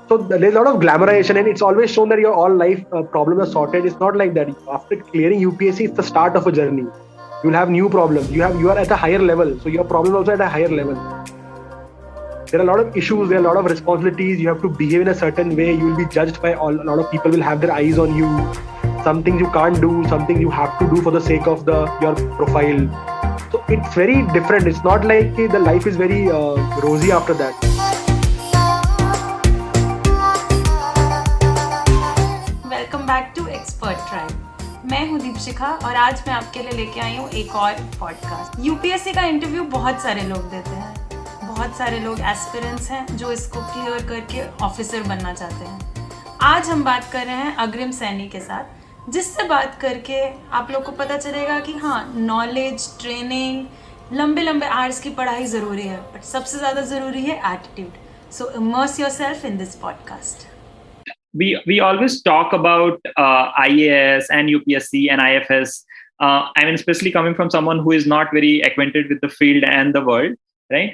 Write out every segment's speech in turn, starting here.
So there's a lot of glamorization, and it's always shown that your all life problems are sorted. It's not like that. After clearing UPSC, it's the start of a journey. You'll have new problems. You are at a higher level, so your problem also at a higher level. There are a lot of issues. There are a lot of responsibilities. You have to behave in a certain way. You will be judged by a lot of people. Will have their eyes on you. Some things you can't do. Something you have to do for the sake of your profile. So it's very different. It's not like the life is very rosy after that. Welcome back to expert tribe. मैं हूँ दीपशिखा और आज मैं आपके लिए लेके आई हूँ एक और पॉडकास्ट। यूपीएससी का इंटरव्यू बहुत सारे लोग देते हैं, बहुत सारे लोग एस्पिरेंट्स हैं जो इसको क्लियर करके ऑफिसर बनना चाहते हैं। आज हम बात कर रहे हैं अग्रिम सैनी के साथ, जिससे बात करके आप लोग को पता चलेगा कि हाँ, नॉलेज, ट्रेनिंग, लंबे लंबे आवर्स की पढ़ाई ज़रूरी है, बट सबसे ज़्यादा ज़रूरी है attitude. So immerse yourself in this podcast. We always talk about IAS and UPSC and IFS. I mean, especially coming from someone who is not very acquainted with the field and the world, right?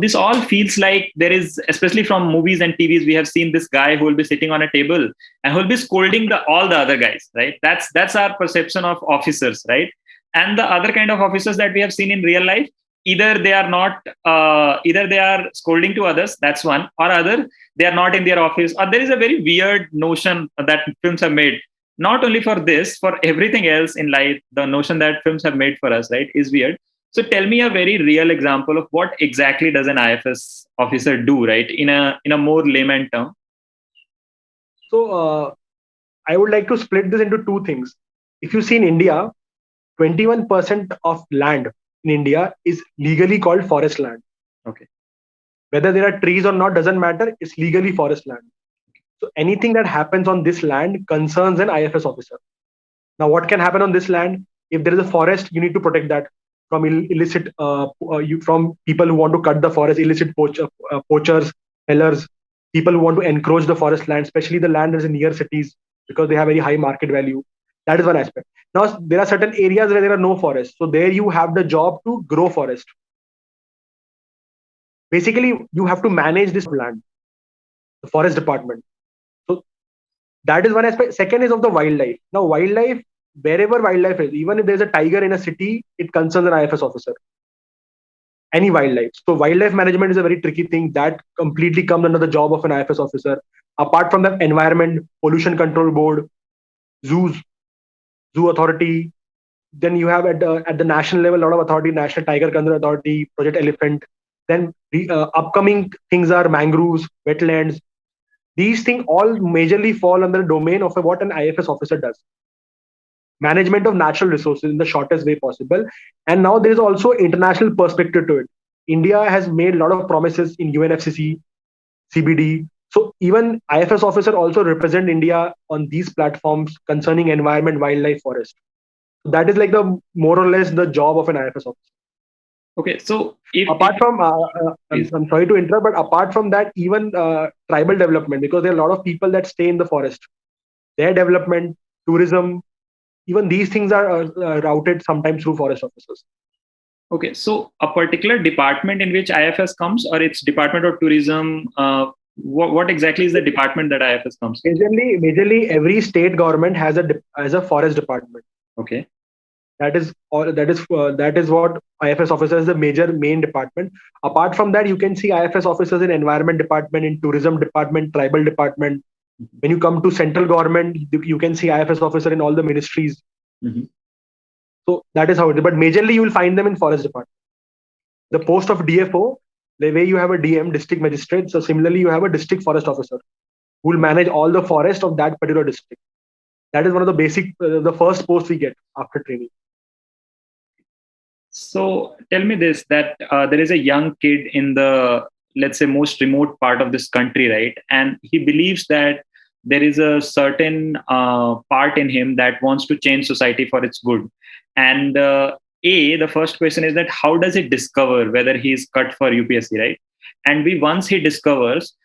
This all feels like there is, especially from movies and TVs, we have seen this guy who will be sitting on a table and who will be scolding all the other guys, right? That's our perception of officers, right? And the other kind of officers that we have seen in real life, either they are scolding to others, that's one, or other they are not in their office, or there is a very weird notion that films have made, not only for this, for everything else in life. The notion that films have made for us, right, is weird. So tell me a very real example of what exactly does an IFS officer do, right, in a more layman term. So I would like to split this into two things. If you see in India, 21% of land in India is legally called forest land. Okay. Whether there are trees or not doesn't matter. It's legally forest land. So anything that happens on this land concerns an IFS officer. Now, what can happen on this land? If there is a forest, you need to protect that from illicit, from people who want to cut the forest, illicit poachers, fellers, people who want to encroach the forest land, especially the land that is near cities because they have very high market value. That is one aspect. Now, there are certain areas where there are no forests. So there you have the job to grow forest. Basically, you have to manage this land, the forest department. So that is one aspect. Second is of the wildlife. Now, wildlife, wherever wildlife is, even if there's a tiger in a city, it concerns an IFS officer. Any wildlife. So wildlife management is a very tricky thing that completely comes under the job of an IFS officer. Apart from the environment, pollution control board, zoos, zoo authority. Then you have at the national level a lot of authority, National Tiger Conservation Authority, Project Elephant. Then the upcoming things are mangroves, wetlands. These things all majorly fall under the domain of what an IFS officer does. Management of natural resources in the shortest way possible. And now there is also international perspective to it. India has made a lot of promises in UNFCCC, CBD. So even IFS officer also represent India on these platforms concerning environment, wildlife, forest. So that is like the more or less the job of an IFS officer. Okay, so apart from, I'm sorry to interrupt, but apart from that, even tribal development, because there are a lot of people that stay in the forest, their development, tourism, even these things are routed sometimes through forest officers. Okay, so a particular department in which IFS comes, or it's Department of Tourism, what exactly is the department that IFS comes? Majorly, every state government has a forest department. Okay. That is what IFS officer is the main department. Apart from that, you can see IFS officers in environment department, in tourism department, tribal department. Mm-hmm. When you come to central government, you can see IFS officer in all the ministries. Mm-hmm. So that is how it is. But majorly, you will find them in forest department. The post of DFO, the way you have a DM, district magistrate. So similarly, you have a district forest officer who will manage all the forest of that particular district. That is one of the basic, the first post we get after training. So tell me this, that there is a young kid in the, let's say, most remote part of this country, right? And he believes that there is a certain part in him that wants to change society for its good. And the first question is that how does he discover whether he is cut for UPSC, right? And once he discovers,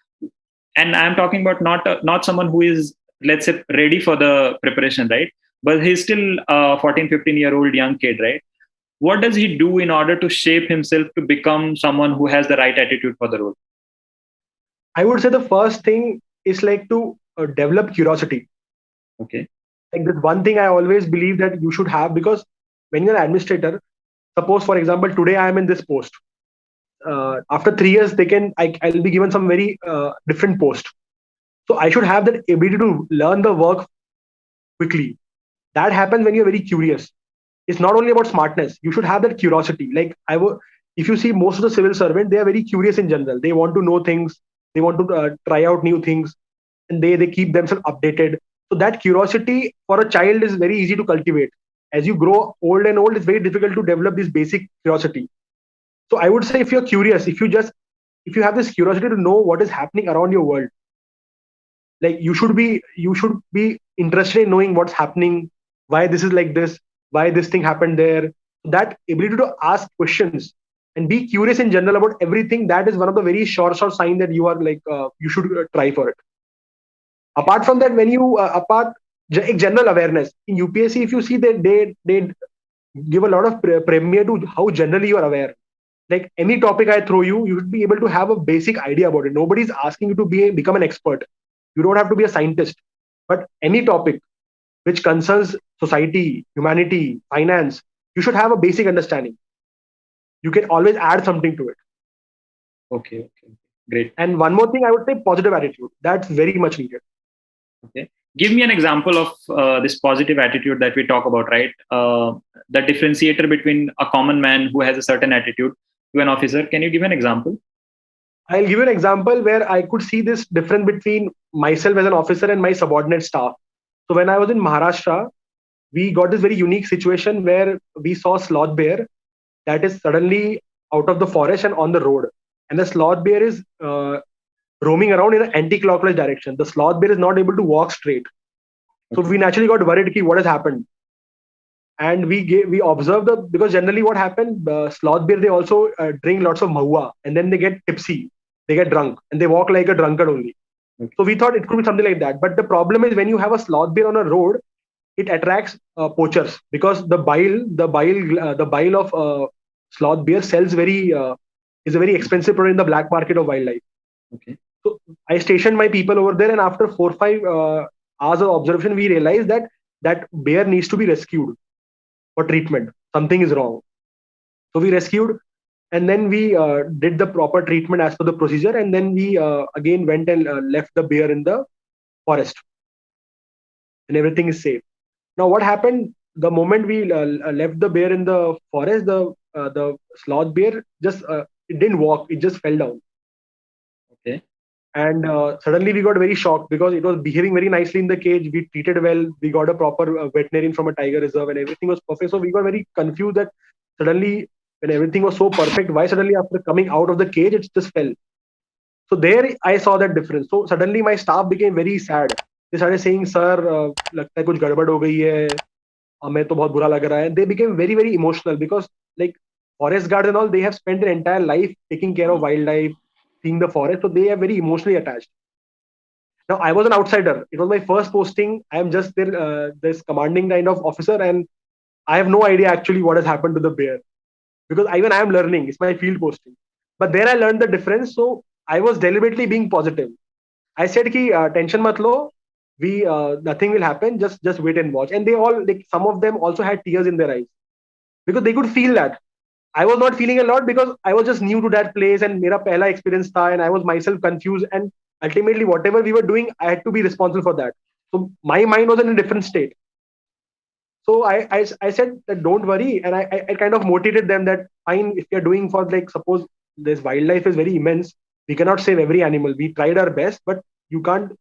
and I'm talking about not someone who is, let's say, ready for the preparation, right? But he's still a 14, 15-year-old young kid, right? What does he do in order to shape himself to become someone who has the right attitude for the role? I would say the first thing is like to develop curiosity. Okay. Like this one thing I always believe that you should have, because when you're an administrator, suppose for example today I am in this post. After 3 years, I'll be given some very different post. So I should have that ability to learn the work quickly. That happens when you're very curious. It's not only about smartness. You should have that curiosity. Like if you see most of the civil servants, they are very curious in general. They want to know things. They want to try out new things, and they keep themselves updated. So that curiosity for a child is very easy to cultivate. As you grow old and old, it's very difficult to develop this basic curiosity. So I would say if you're curious, if you have this curiosity to know what is happening around your world, like you should be interested in knowing what's happening, why this is like this, why this thing happened there. That ability to ask questions and be curious in general about everything, that is one of the very sure sign that you are like you should try for it. Apart from that, when you general awareness in UPSC, if you see that they give a lot of premiere to how generally you are aware. Like any topic I throw you, you should be able to have a basic idea about it. Nobody's asking you to become an expert. You don't have to be a scientist. But any topic which concerns society, humanity, finance, you should have a basic understanding. You can always add something to it. Okay. Great. And one more thing, I would say positive attitude. That's very much needed. Okay. Give me an example of this positive attitude that we talk about, right? The differentiator between a common man who has a certain attitude to an officer. Can you give an example? I'll give you an example where I could see this difference between myself as an officer and my subordinate staff. So when I was in Maharashtra, we got this very unique situation where we saw sloth bear that is suddenly out of the forest and on the road. And the sloth bear is roaming around in an anti-clockwise direction. The sloth bear is not able to walk straight. So we naturally got worried, what has happened? And we observed because generally what happened, sloth bear, they also drink lots of mahua and then they get tipsy, they get drunk and they walk like a drunkard only. Okay. So we thought it could be something like that. But the problem is when you have a sloth bear on a road, it attracts poachers because the bile of sloth bear sells is a very expensive product in the black market of wildlife. Okay. So I stationed my people over there, and after 4-5 hours of observation, we realized that bear needs to be rescued for treatment. Something is wrong. So we rescued, and then we did the proper treatment as per the procedure, and then we again went and left the bear in the forest, and everything is safe. Now, what happened? The moment we left the bear in the forest, the sloth bear just it didn't walk; it just fell down. Okay. And suddenly we got very shocked because it was behaving very nicely in the cage. We treated well. We got a proper veterinarian from a tiger reserve, and everything was perfect. So we got very confused that suddenly, when everything was so perfect, why suddenly after coming out of the cage, it just fell. So there I saw that difference. So suddenly my staff became very sad. They started saying, "Sir, लगता है कुछ गड़बड़ हो गई है. हमें तो बहुत बुरा लग रहा है." They became very, very emotional because like forest guards and all, they have spent their entire life taking care of wildlife, seeing the forest. So they are very emotionally attached. Now I was an outsider. It was my first posting. I am just this commanding kind of officer, and I have no idea actually what has happened to the bear because even I am learning. It's my field posting. But there I learned the difference. So I was deliberately being positive. I said ki tension mat lo. Nothing will happen. Just wait and watch. And they all, like, some of them also had tears in their eyes because they could feel that. I was not feeling a lot because I was just new to that place and mera pehla experience tha, and I was myself confused, and ultimately whatever we were doing, I had to be responsible for that. So my mind was in a different state. So I said that don't worry, and I kind of motivated them that fine, if you're doing for, like, suppose this wildlife is very immense, we cannot save every animal. We tried our best, but you can't.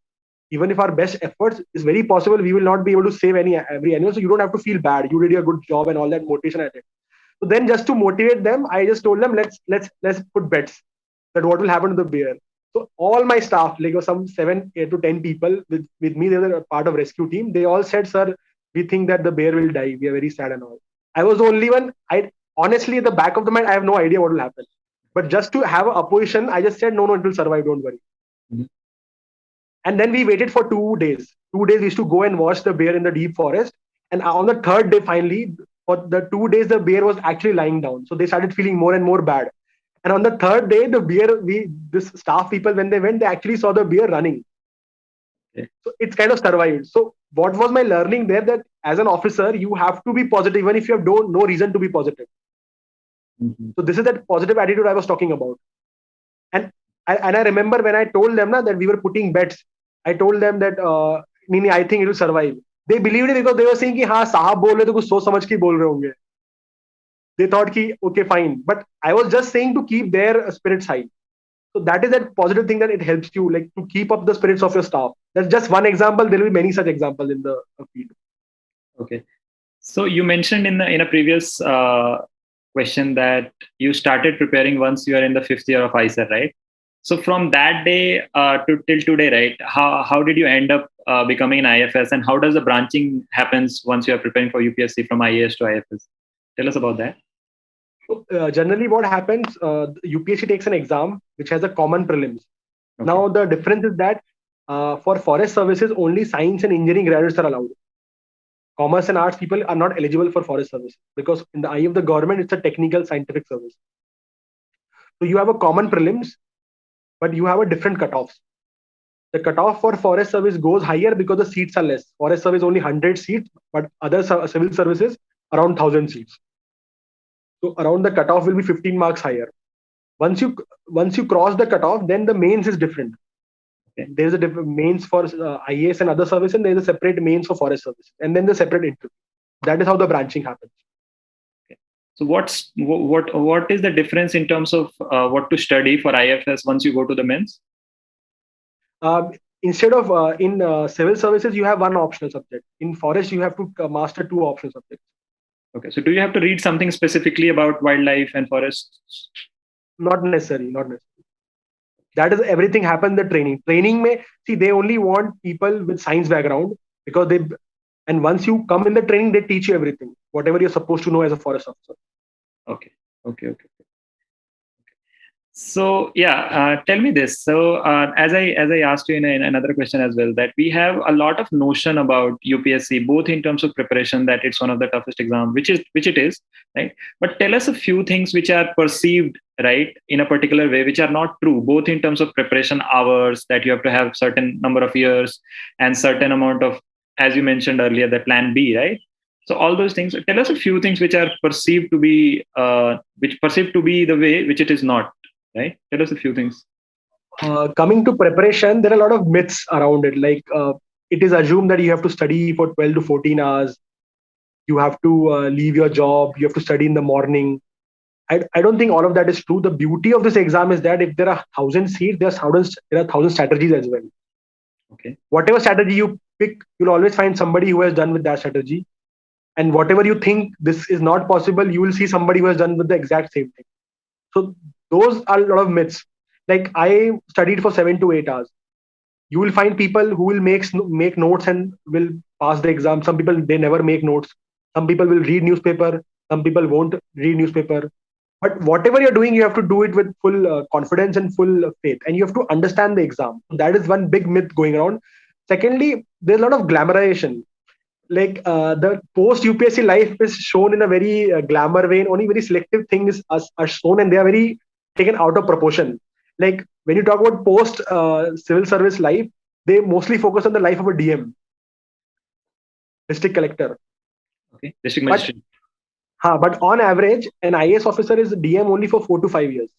Even if our best efforts is very possible, we will not be able to save every animal. So you don't have to feel bad. You did a good job and all that motivation I did. So then, just to motivate them, I just told them let's put bets that what will happen to the bear. So all my staff, like some 7, 8 to 10 people with me, they were a part of rescue team. They all said, "Sir, we think that the bear will die. We are very sad and all." I was the only one. I honestly, at the back of the mind, I have no idea what will happen. But just to have an opposition, I just said, no, it will survive. Don't worry. Mm-hmm. And then we waited for 2 days. 2 days we used to go and watch the bear in the deep forest. And on the third day, finally, for the 2 days, the bear was actually lying down. So they started feeling more and more bad. And on the third day, the bear, this staff people, when they went, they actually saw the bear running. So it's kind of survived. So what was my learning there, that as an officer, you have to be positive, even if you have no reason to be positive. So this is that positive attitude I was talking about. And I remember when I told them that we were putting bets, I told them that नहीं, I think it will survive. They believed it because they were saying कि हाँ साहब बोल रहे तो कुछ सोच समझ के बोल रहे होंगे. They thought कि okay fine, but I was just saying to keep their spirits high. So that is that positive thing, that it helps you like to keep up the spirits of your staff. That's just one example. There will be many such examples in the field. Okay. So you mentioned in a previous question that you started preparing once you are in the 5th year of ICER, right? So from that day to till today, right? How did you end up becoming an IFS, and how does the branching happens once you are preparing for UPSC from IAS to IFS? Tell us about that. So, generally, what happens? UPSC takes an exam which has a common prelims. Okay. Now the difference is that for forest services, only science and engineering graduates are allowed. Commerce and arts people are not eligible for forest services, because in the eye of the government, it's a technical scientific service. So you have a common prelims, but you have a different cutoffs. The cutoff for forest service goes higher because the seats are less. Forest service only 100 seats, but other civil services around 1000 seats. So around the cutoff will be 15 marks higher. Once you cross the cutoff, then the mains is different. Okay. There's a different mains for IAS and other services, and there's a separate mains for forest services, and then the separate interview. That is how the branching happens. Okay. So what is the difference in terms of what to study for IFS once you go to the mains? Instead of in civil services, you have one optional subject. In forest, you have to master 2 optional subjects. Okay. So do you have to read something specifically about wildlife and forests? Not necessary. That is, everything happens in the training. Training may see, they only want people with science background, because and once you come in the training, they teach you everything, whatever you're supposed to know as a forest officer. Okay. So yeah, tell me this. So as I asked you in another question as well, that we have a lot of notion about UPSC, both in terms of preparation, that it's one of the toughest exams, which it is, right? But tell us a few things which are perceived, right, in a particular way, which are not true, both in terms of preparation hours, that you have to have certain number of years and certain amount of, as you mentioned earlier, the plan B, right? So all those things. Tell us a few things which are perceived to be the way which it is not. Right? Tell us a few things. Coming to preparation, there are a lot of myths around it. Like it is assumed that you have to study for 12 to 14 hours. You have to leave your job. You have to study in the morning. I don't think all of that is true. The beauty of this exam is that if there are 1000 seats, there are 1000 strategies as well. Okay. Whatever strategy you pick, you'll always find somebody who has done with that strategy. And whatever you think this is not possible, you will see somebody who has done with the exact same thing. So those are a lot of myths. Like I studied for 7 to 8 hours. You will find people who will make notes and will pass the exam. Some people, they never make notes. Some people will read newspaper. Some people won't read newspaper. But whatever you're doing, you have to do it with full confidence and full faith. And you have to understand the exam. That is one big myth going around. Secondly, there's a lot of glamorization. Like the post UPSC life is shown in a very glamour way, and only very selective things are shown, and they are very taken out of proportion. Like when you talk about post civil service life, they mostly focus on the life of a DM, district collector. Okay, district magistrate. But on average, an IAS officer is DM only for 4 to 5 years.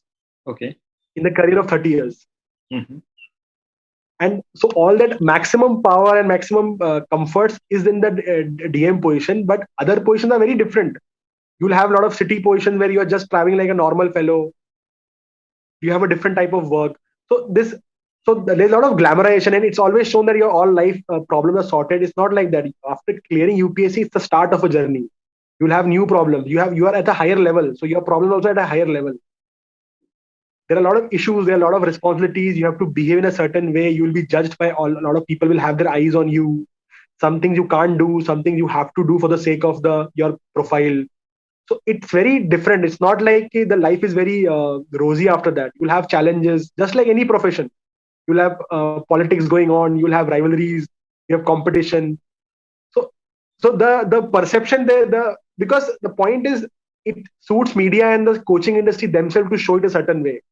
Okay. In the career of 30 years. Mm-hmm. And so all that maximum power and maximum comforts is in the DM position, but other positions are very different. You'll have a lot of city positions where you are just traveling like a normal fellow. You have a different type of work. So there's a lot of glamorization, and it's always shown that your all life problems are sorted. It's not like that. After clearing UPSC, it's the start of a journey. You'll have new problems. You are at a higher level, so your problem also at a higher level. There are a lot of issues, there are a lot of responsibilities. You have to behave in a certain way. You will be judged by a lot of people will have their eyes on you. Some things you can't do, some things you have to do for the sake of your profile. So it's very different. It's not like the life is very rosy after that. You'll have challenges, just like any profession. You'll have politics going on. You'll have rivalries. You have competition. So the perception there, because the point is, it suits media and the coaching industry themselves to show it a certain way.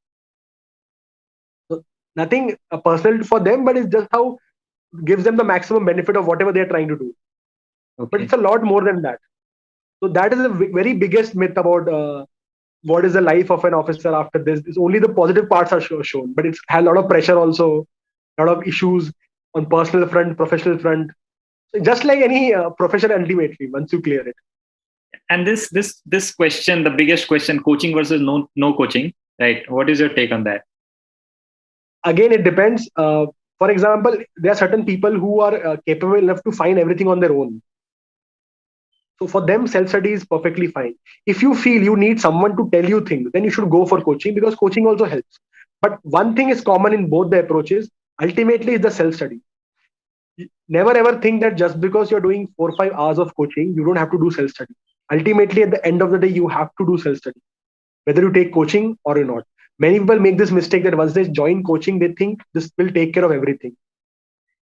Nothing personal for them, but it's just how gives them the maximum benefit of whatever they're trying to do. Okay. But it's a lot more than that. So that is the very biggest myth about what is the life of an officer after this. It's only the positive parts are shown, but it's had a lot of pressure also, a lot of issues on personal front, professional front. So just like any profession, ultimately, once you clear it. And this question, the biggest question, coaching versus no coaching, right? What is your take on that? Again, it depends. For example, there are certain people who are capable enough to find everything on their own. So for them, self-study is perfectly fine. If you feel you need someone to tell you things, then you should go for coaching, because coaching also helps. But one thing is common in both the approaches. Ultimately, is the self-study. Never ever think that just because you're doing 4 or 5 hours of coaching, you don't have to do self-study. Ultimately, at the end of the day, you have to do self-study, whether you take coaching or not. Many people make this mistake that once they join coaching, they think this will take care of everything.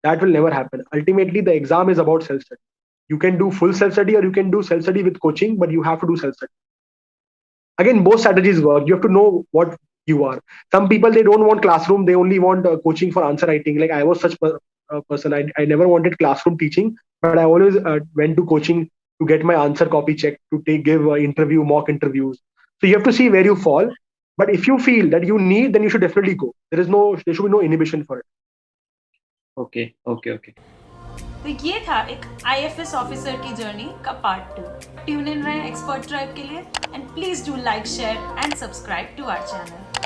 That will never happen. Ultimately, the exam is about self-study. You can do full self-study or you can do self-study with coaching, but you have to do self-study. Again, both strategies work. You have to know what you are. Some people, they don't want classroom. They only want coaching for answer writing. Like I was such a person. I never wanted classroom teaching, but I always went to coaching to get my answer copy checked, to give interview, mock interviews. So you have to see where you fall. But if you feel that you need, then you should definitely go. There should be no inhibition for it. Okay. तो ये था एक IFS officer की journey का part 2. Tune in रहे expert tribe के लिए, and please do like, share and subscribe to our channel.